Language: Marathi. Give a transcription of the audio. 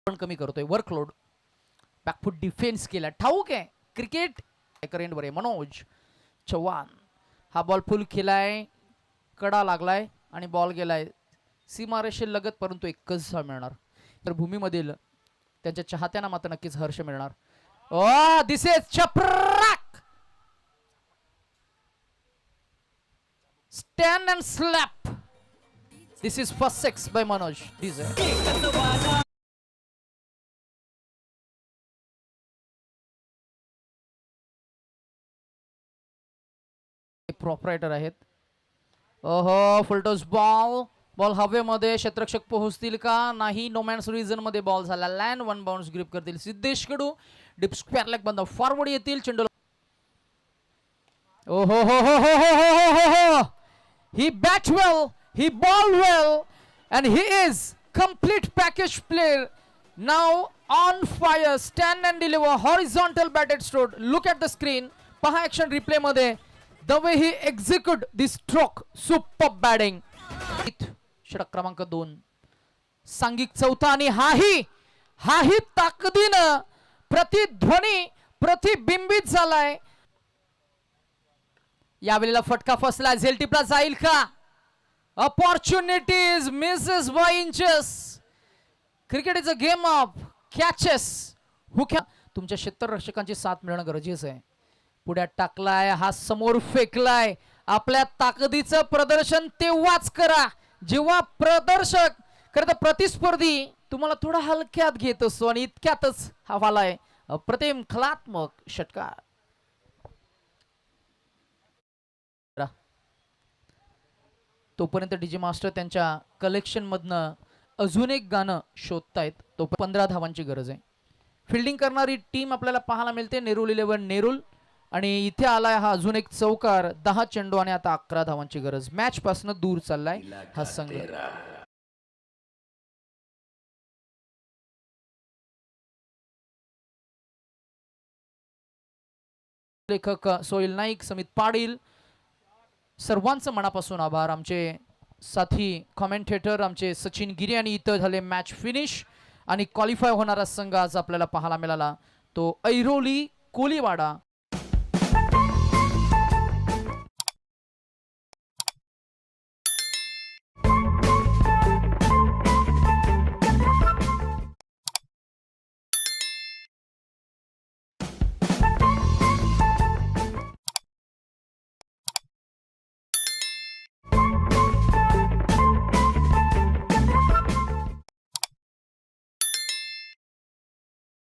पण कमी करतोय वर्कलोड. बॅकफुट डिफेन्स केला. ठाऊक आहे क्रिकेट करेंट वर आहे. मनोज चव्हाण हा बॉल फुल खेळाय, कडा लागलाय आणि बॉल गेलाय सीमारेषे लगत, परंतु एकच धाव मिळणार. तर भूमीमधील त्यांच्या चाहत्यांना मात्र नक्कीच हर्ष मिळणार. ओ दिस इज चपराक stand and slap. This is first six by Manoj. Proprietor आहेत. ओहो फुलटॉस बॉल. बॉल हवेमध्ये क्षेत्ररक्षक पोहोचतील का नाही. नोमॅन्स रिजन मध्ये बॉल झाला लँड. वन बाउंस ग्रिप करतील सिद्धेश कडू. डिप स्क्वेअर लेग बंद फॉरवर्ड येतील. चेंडू ओहो हो हो हो हो हो हो हो. He bat well, he ball well and he is complete package player. Now on fire, stand and deliver horizontal batted stroke. Look at the screen. पहा ऍक्शन रिप्ले मध्ये the way he execute this stroke. Superb batting. षटक क्रमांक 2 सांघिक चौथा आणि हाही ताकदीनं प्रतिध्वनी प्रतिबिंबित झालाय. यावेळेला फटका फसला. झेलटिपला जाईल का. Opportunities misses by inches. Cricket is a game of catches. तुमच्या क्षेत्ररक्षकांची साथ मिळणं गरजेचं आहे. पुढे टाकलाय हा समोर फेकलाय. आपल्या ताकदीचं प्रदर्शन तेव्हाच करा जेव्हा प्रदर्शक खरं प्रतिस्पर्धी तुम्हाला थोडा हलक्यात घेत असतो आणि इतक्यातच हा वालाय अप्रतिम कलात्मक षटकार. तोपर्यंत डीजे मास्टर त्यांच्या कलेक्शन मधनं अजून एक गाणं शोधतायत. तो 15 धावांची गरज आहे. फिल्डिंग करणारी टीम आपल्याला पाहायला मिळते. नेरूल 11 नेरूल आणि इथे आलाय हा अजून एक चौकार. 10 चेंडू आणि आता 11 धावांची गरज. मॅच पासून दूर चाललाय हा संघ. लेखक सोहेल नाईक, समित पाटील सर्वांचं मनापासून आभार. आमचे साथी कॉमेंटेटर आमचे सचिन गिरी आणि इथं झाले मॅच फिनिश आणि क्वालिफाय होणारा संघ आज आपल्याला पाहायला मिळाला तो ऐरोली कोलीवाडा.